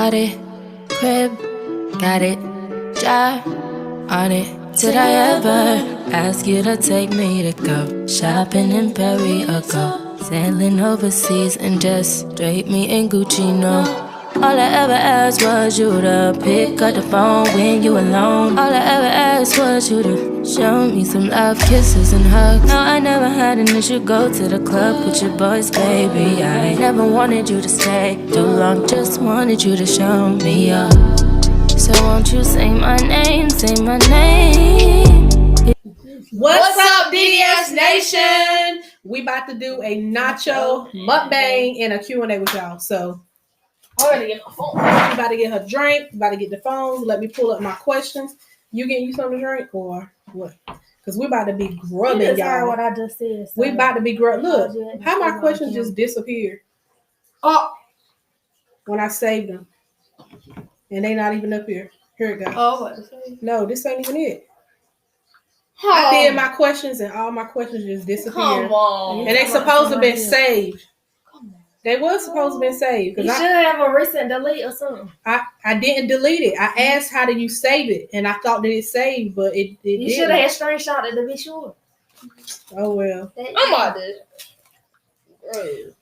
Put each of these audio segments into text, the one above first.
Bought it, crib, got it, job on it. Did I ever ask you to take me to go shopping in Paris or go sailing overseas and just drape me in Gucci? No. All I ever asked was you to pick up the phone when you alone. All I ever asked was you to show me some love, kisses and hugs. No, I never had an issue, go to the club with your boys, baby. I never wanted you to stay too long, just wanted you to show me up. So won't you say my name, say my name. What's up, DDS Nation? We about to do a nacho mukbang and a Q&A with y'all. So I'm gonna get my phone. she about to get her drink, about to get the phone. Let me pull up my questions. You getting you something to drink or what? Because we about to be grubbing, y'all. What I just said. So we about to be grubbing. Look, how my questions just disappeared. Oh, when I saved them. And they not even up here. Here it goes. oh, what to say? No, this ain't even it. I did my questions and all my questions just disappeared. Come on. And they supposed to have been saved. They was supposed to have been saved. You should have a recent delete or something. I didn't delete it. I asked how do you save it, and I thought that it saved, but it didn't. You should have had screenshot it to be sure. Oh well. I'm about to.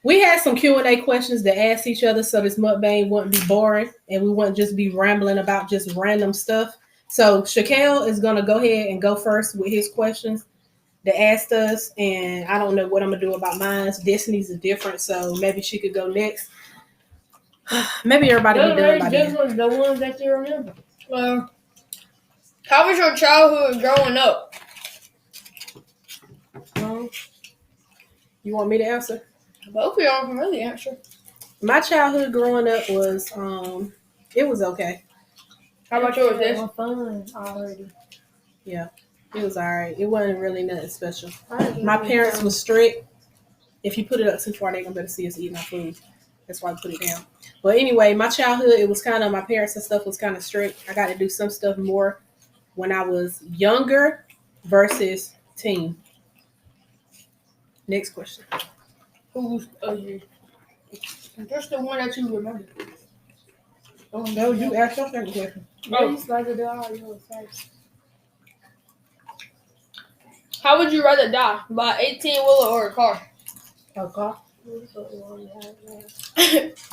We had some Q&A questions to ask each other, so this mukbang wouldn't be boring, and we wouldn't just be rambling about just random stuff. So Shaquille is gonna go ahead and go first with his questions that asked us, and I don't know what I'm gonna do about mine. Destiny's is different, so maybe she could go next. Maybe everybody be done by then. Just the ones that you remember. How was your childhood growing up? You want me to answer? Both of y'all can really answer. My childhood growing up was it was okay. How about yours? It was fun already. Yeah. It was alright. It wasn't really nothing special. My parents were strict. If you put it up too far, they're gonna better see us eating our food. That's why I put it down. But anyway, my childhood, it was kind of, my parents and stuff was kind of strict. I got to do some stuff more when I was younger versus teen. Next question. Who's just the one that you remember? Oh no, you asked your second question. You supposed to do all yours first. How would you rather die? By 18-wheeler or a car? A car. I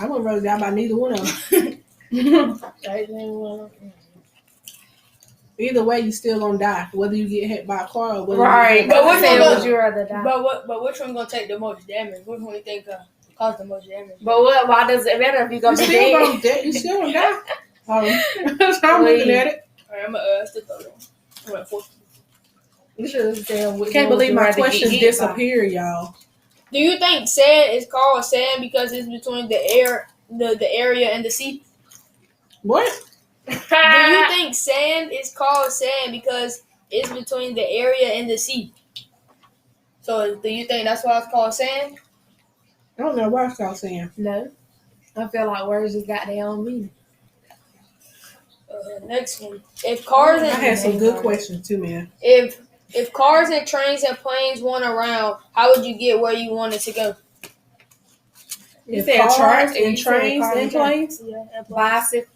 wouldn't rather die by neither one of them. Either way, you still gonna die, whether you get hit by a car or whether right. But which one would you rather die? But which one gonna take the most damage? Which one you think cause the most damage? But why does it matter if you gonna be dead? You still gonna die. That's how I'm looking at it. Alright, I'm gonna stick those on. I'm at 4. You should have said. Can't believe my questions disappear, y'all. Do you think sand is called sand because it's between the area and the sea? What? Do you think sand is called sand because it's between the area and the sea? So do you think that's why it's called sand? I don't know why it's called sand. No. I feel like words just got their own meaning. Next one. If cars I and had some good questions too, man. If cars and trains and planes went around, how would you get where you wanted to go? You said cars and trains and planes? Yeah, bicycle.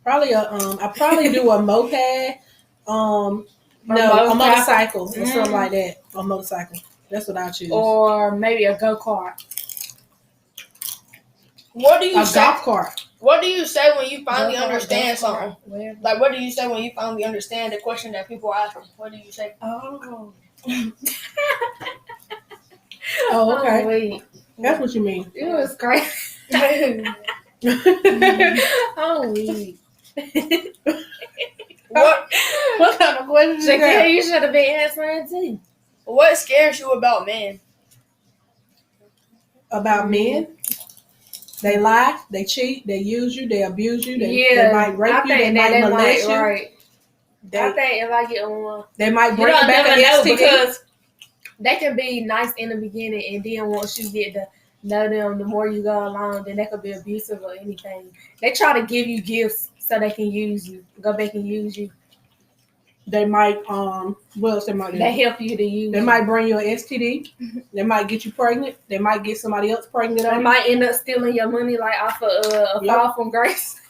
Probably I probably do a moped. No, a motorcycle or something like that. A motorcycle. That's what I choose. Or maybe a go-kart. What do you say? A golf cart. What do you say when you finally understand something? Where? Like, what do you say when you finally understand the question that people are asking? What do you say? Oh. Oh, okay. Oh, wait. That's what you mean. It was crazy. Oh, wait. What kind of questions is that? You should have been answering too. What scares you about men? About men? They lie, they cheat, they use you, they abuse you, they might rape you, they might molest you. Right. I think if I get on, they might bring you back an STD. Because they can be nice in the beginning, and then once you get to know them, the more you go along, then they could be abusive or anything. They try to give you gifts so they can use you, go back and use you. They might, what else they might do? They help you to use. They might bring you an STD. They might get you pregnant. They might get somebody else pregnant. They might end up stealing your money, like off of a fall from grace.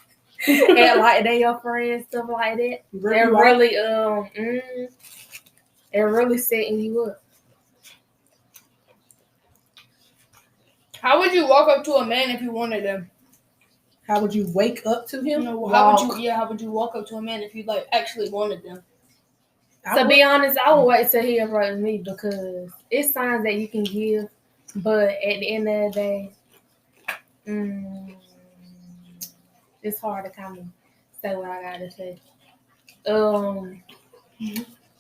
and like they your friends, stuff like that. They're really they're really setting you up. How would you walk up to a man if you wanted them? How would you wake up to him? How would you walk up to a man if you like actually wanted them? To be honest, I would wait till he approaches me because it's signs that you can give, but at the end of the day, it's hard to kind of say what I gotta say.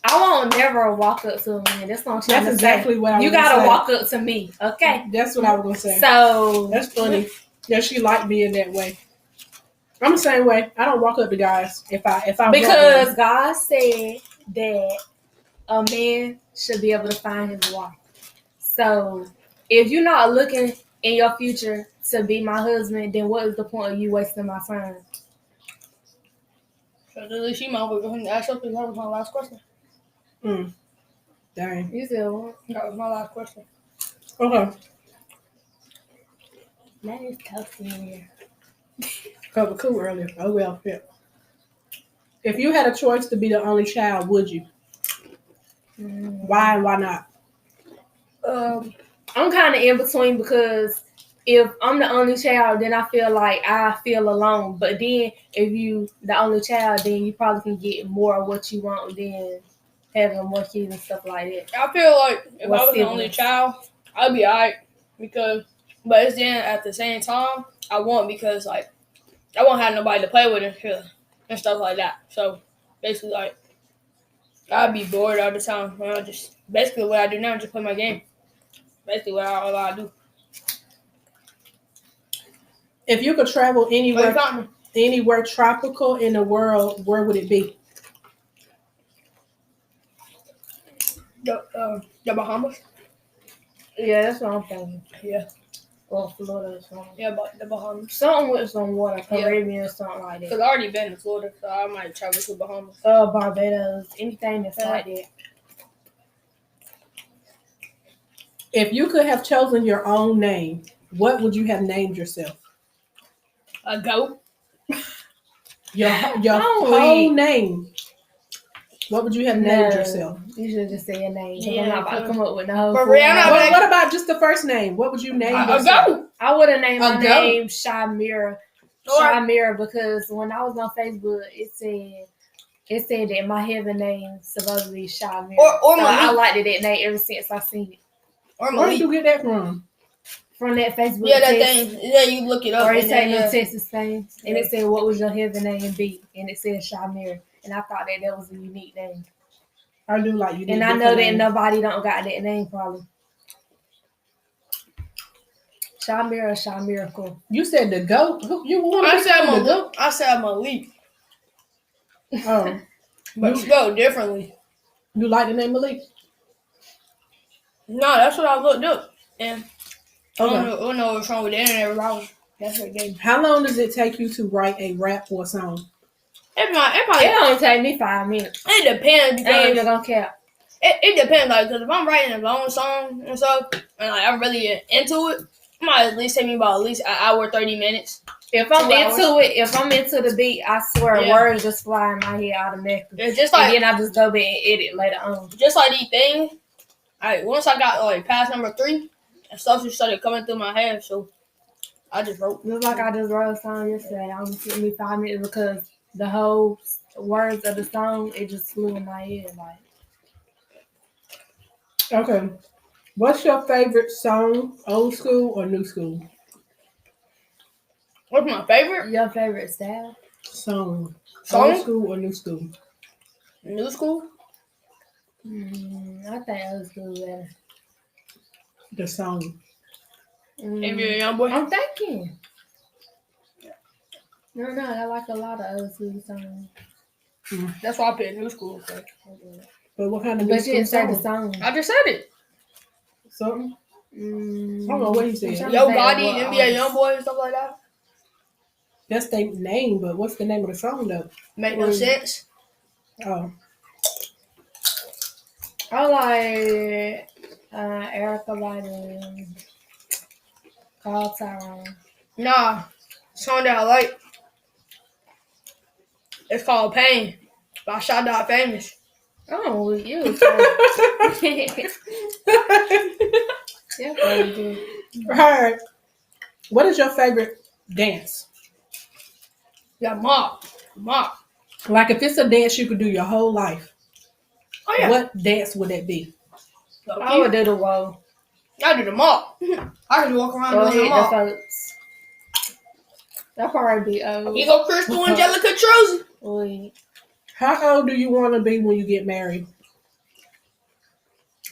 I won't never walk up to a man. That's what I'm trying to exactly say. what I was You gonna gotta say. walk up to me, okay? That's what I was gonna say. So that's funny. That she liked being that way. I'm the same way. I don't walk up to guys if I because God said that a man should be able to find his wife. So if you're not looking in your future to be my husband, then what is the point of you wasting my time? So she might go ahead and ask something. That was my last question. Dang. You said what? That was my last question. Okay. That is tough in here. Cup of cool earlier. Oh well. Yeah. If you had a choice to be the only child, would you? Why and why not? I'm kind of in between because if I'm the only child, then I feel like I feel alone. But then if you the only child, then you probably can get more of what you want than having more kids and stuff like that. I feel like if I was the only child, I'd be alright but it's then at the same time I won't because like I won't have nobody to play with and stuff like that. So basically like I'd be bored all the time. Just basically what I do now, just play my game. Basically all I do. If you could travel anywhere tropical in the world, where would it be? The Bahamas. Yeah, that's what I'm thinking. Yeah. Or Florida or something. Yeah, but the Bahamas. Something with some water, Caribbean or something like that. Because I already been to Florida, so I might travel to Bahamas. Barbados, anything that's like that. If you could have chosen your own name, what would you have named yourself? A goat. Your whole name. What would you have named yourself? You should just say a name. Yeah, I'm not about to come up with the whole. What about just the first name? What would you name yourself? A goat. I would have named my name Shamira. Shamira, because when I was on Facebook, it said that my heaven name supposedly Shamira. Or so I liked that name ever since I seen it. Or where did you get that from? From that Facebook. Yeah, that thing. Yeah, you look it up. Or it said no Texas thing, and it said what would your heaven name be, and it said Shamira, and I thought that was a unique name. I do like you. And I know that nobody don't got that name probably. Shamira, Shamiracle. You said the goat. You want I said Malik. I said Malik. Oh, but spelled differently. You like the name Malik? No, that's what I looked up, and I don't know what's wrong with the internet. That's what it gave me. How long does it take you to write a rap or a song? It don't take me 5 minutes. It depends because I ain't gonna care. It depends, like, because if I'm writing a long song and stuff, and like I'm really into it, it might at least take me about at least an hour, 30 minutes. If I'm into the beat, I swear words just fly in my head automatically. It's just like, and then I just go back and edit later on. Just like these things, once I got like past number 3, and stuff just started coming through my head, so I just wrote. Just like I just wrote a song yesterday. It only took me 5 minutes because the whole words of the song, it just flew in my head. Like, okay, what's your favorite song, old school or new school? What's my favorite? Your favorite style? Song? Old school or new school? New school? I think old school better. The song. If you're a young boy? I'm thinking. No, I like a lot of old school songs. That's why I picked new school. But what kind of new school song? I just said it. Something? I don't know what he said. Yo Gotti, NBA Youngboy, and stuff like that. That's their name, but what's the name of the song though? Make no sense. Oh. I like Erica Badu, Carl Tyrone. Nah, song that I like. It's called Pain by Shot Dot Famous. Oh, you. Yeah, very good. All right. What is your favorite dance? Yeah, Mop. Like if it's a dance you could do your whole life, Oh yeah. what dance would that be? I would do the wall. I do the mop. I can walk around Go doing the hit the mop. folks. That probably be old. You go Crystal Angelica Trozy. Wait. How old do you want to be when you get married?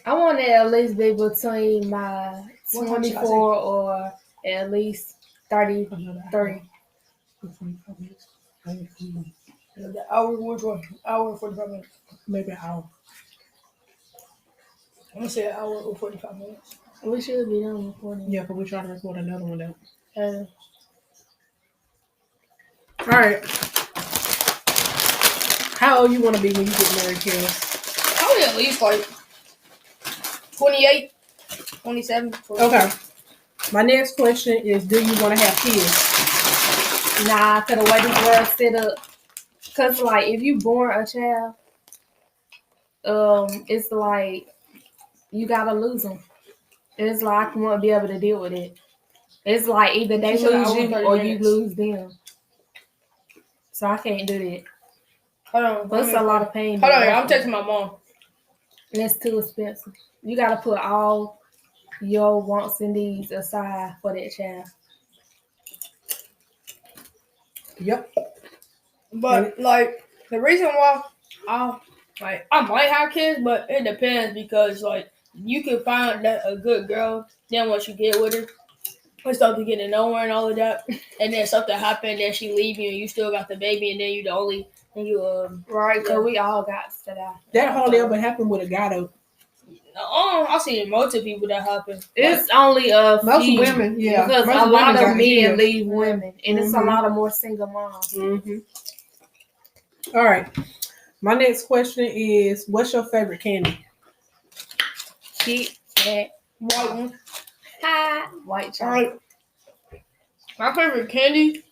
I want to at least be between my What time should I 24 or at least 33. The hour, which one? Hour and 45 minutes. Maybe an hour. I'm gonna say an hour or 45 minutes. We should be done recording. Yeah, because we're trying to record another one though. Uh, All right. How old you want to be when you get married, Carol? Probably at least like 28, 27. 28. Okay. My next question is, do you want to have kids? nah, because the way this world set up, because like if you born a child, it's like you gotta lose them. It's like you won't be able to deal with it. It's like either they She said lose hour you and 30 or you minutes. lose them. So I can't do that. Hold on. But it's a lot of pain. Hold on, I'm texting my mom. It's too expensive. You gotta put all your wants and needs aside for that child. Yep. But like the reason why I might have kids, but it depends because like you can find that a good girl. Then once you get with her, and start to get to know her and all of that, and then something happened, then she leave you and you still got the baby, and then you the only and you Right, because we all got to die. That hardly ever happened with a guy though. I've seen multiple people that happen. It's only a Most few, women, yeah. because Most a lot women of got men kids. leave women, and it's a Mhm. lot of more single moms. Mm-hmm. All right. My next question is, what's your favorite candy? Kit Kat, White one. white All chocolate. right. My favorite candy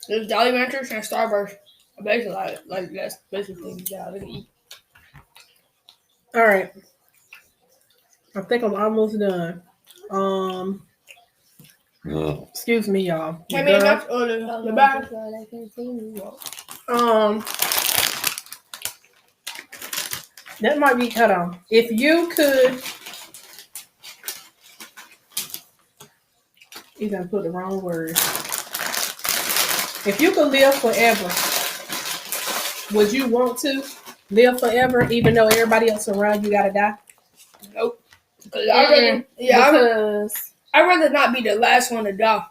is Jolly Ranchers and Starburst. Basically, like that's basically things that I can eat. All right. I think I'm almost done. Excuse me, y'all. Hey, man, that's the back. That might be. Hold on. If you could, you're gonna put the wrong word. If you could live forever, would you want to live forever, even though everybody else around you gotta die? Nope. Because I'd rather not be the last one to die.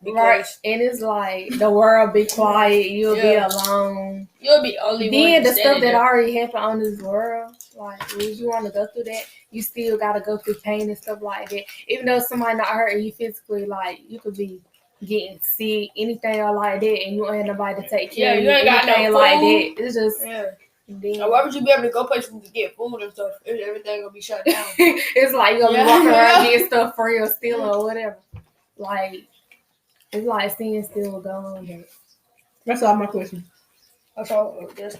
Right, Because and it's like the world be quiet, you'll be Yeah. alone. you'll be the only one. Then the standing stuff that there. already happened on this world, like if you want to go through that, you still gotta go through pain and stuff like that. Even though somebody not hurting you physically, like you could be getting sick, anything like that, and you don't have nobody to take care of you ain't got no anything like food. that. It's just Yeah. then, Now, why would you be able to go places to get food and stuff? Everything gonna be shut down. it's like you gonna Yeah. be walking around getting stuff for real, stealing or whatever. Like it's like seeing still going. But That's all my question. That's all. Just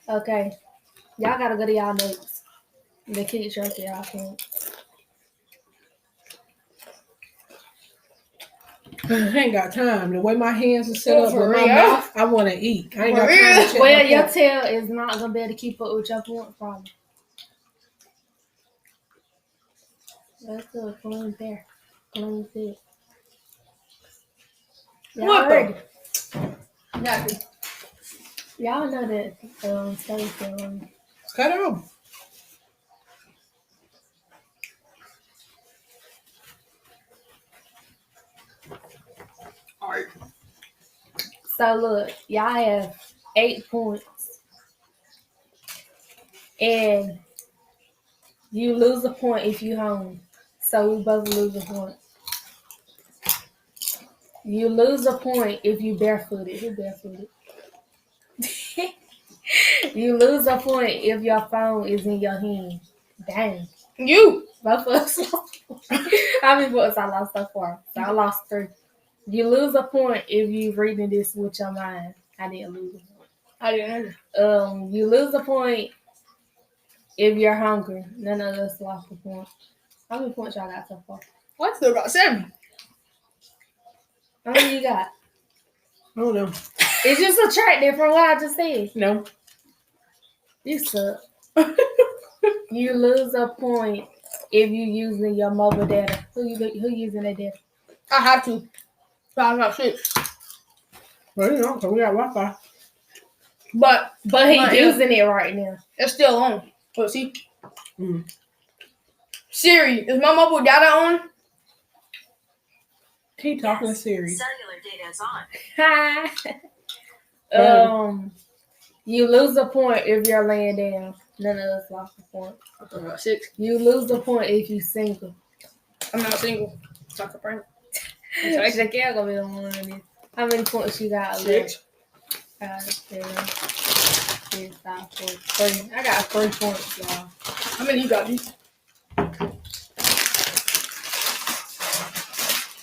okay, y'all gotta go to y'all notes. The keep track y'all can. I ain't got time. The way my hands are set Oh, up for with my real? mouth, I want to eat. I ain't got For time to real? check Well, my your phone. tail is not gonna be able to keep up with your point problem. That's good. Clean there. Clean there. Y'all What the- ready? nothing. Y'all know that Stacey Cut it off. All right. So look, y'all have 8 points. And you lose a point if you home. So we both lose a point. You lose a point if you barefooted. Who barefooted? You lose a point if your phone is in your hand. Dang. You. Both of us lost. How many points I lost so far? So I lost 3. You lose a point if you reading this with your mind. I didn't lose a point. I didn't know. You lose a point if you're hungry. None of us lost a point. How many points y'all got so far? I still got 7. How many you got? I don't know. It's just subtracting from what I just said. No. You suck. You lose a point if you using your mobile data. Who using that data? I have to. So I got 6. Well, you know, 'cause we got Wi-Fi. But he's using it right now. It's still on. But see? Mm. Siri, is my mobile data on? Keep talking to Siri. Cellular data is on. You lose a point if you're laying down. None of us lost a point. I got 6. You lose a point if you single. I'm not single. So I can prank. Shakira gonna be the one on this. How many points you got? 6. 5, 7, 6, 5, 4, 3. I got 3 points, y'all. How many you got, D?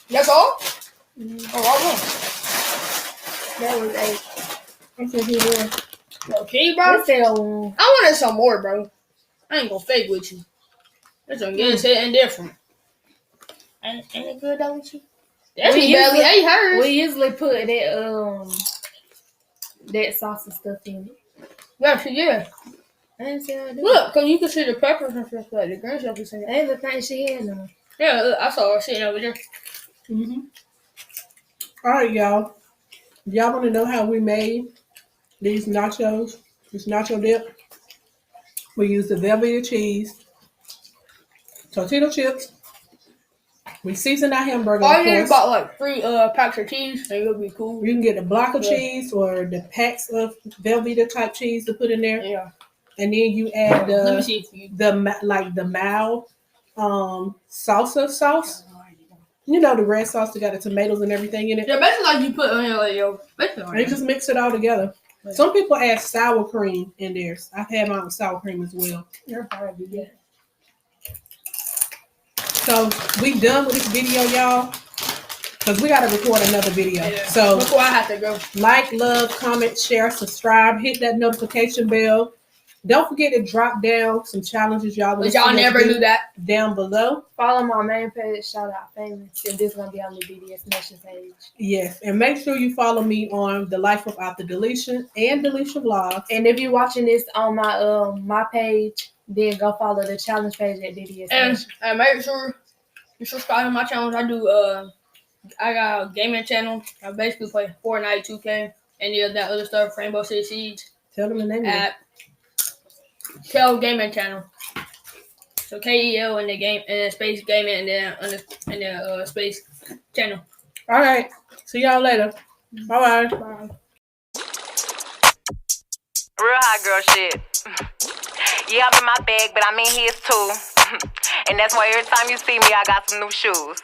That's all? Mm-hmm. Oh, I won. That was 8. I said he was. Okay, bro. Let's say I won. I wanted some more, bro. I ain't gonna fake with you. This one getting something different. Ain't it good though with you? That's We barely usually- ate hers. We usually put that sauce and stuff in it. Yeah. I didn't say I did. Look, cause you can see the peppers and stuff like the green stuff is in I there. didn't think she had none. Yeah, look, I saw her sitting over there. Mm-hmm. All right, y'all. Y'all want to know how we made these nachos? This nacho dip. We used the Velveeta cheese, tortilla chips. We seasoned our hamburger. All Of you need course. about like 3 packs of cheese, and it'll be cool. You can get the block of Yeah. cheese or the packs of Velveeta type cheese to put in there, Yeah. and then you add Let me the see if you. mild salsa sauce. You know, the red sauce that got the tomatoes and everything in it. Yeah, basically like you put on your like yo. Basically And like you just mix it all together. Right. Some people add sour cream in theirs. I've had mine with sour cream as well. You're probably good. So we done with this video, y'all. Because we got to record another video. Yeah. So Before I have to go. like, love, comment, share, subscribe, hit that notification bell. Don't forget to drop down some challenges y'all want But to y'all see us never do knew that. down below. Follow my main page, Shout Out Famous, and this is gonna be on the BDS Nation page. Yes, and make sure you follow me on The Life of After Deletion and Deletion Vlogs. And if you're watching this on my page, then go follow the challenge page at BDS Nation. And make sure you subscribe to my channel. I got a gaming channel. I basically play Fortnite, 2K, any of that other stuff, Rainbow Six Siege, Tell them the name of it. at Kel Gaming Channel. So KEL in the game and then space gaming and then space channel. All right. See y'all later. Bye-bye. Bye. Real hot girl shit. Yeah, I'm in my bag, but I'm in his too. And that's why every time you see me, I got some new shoes.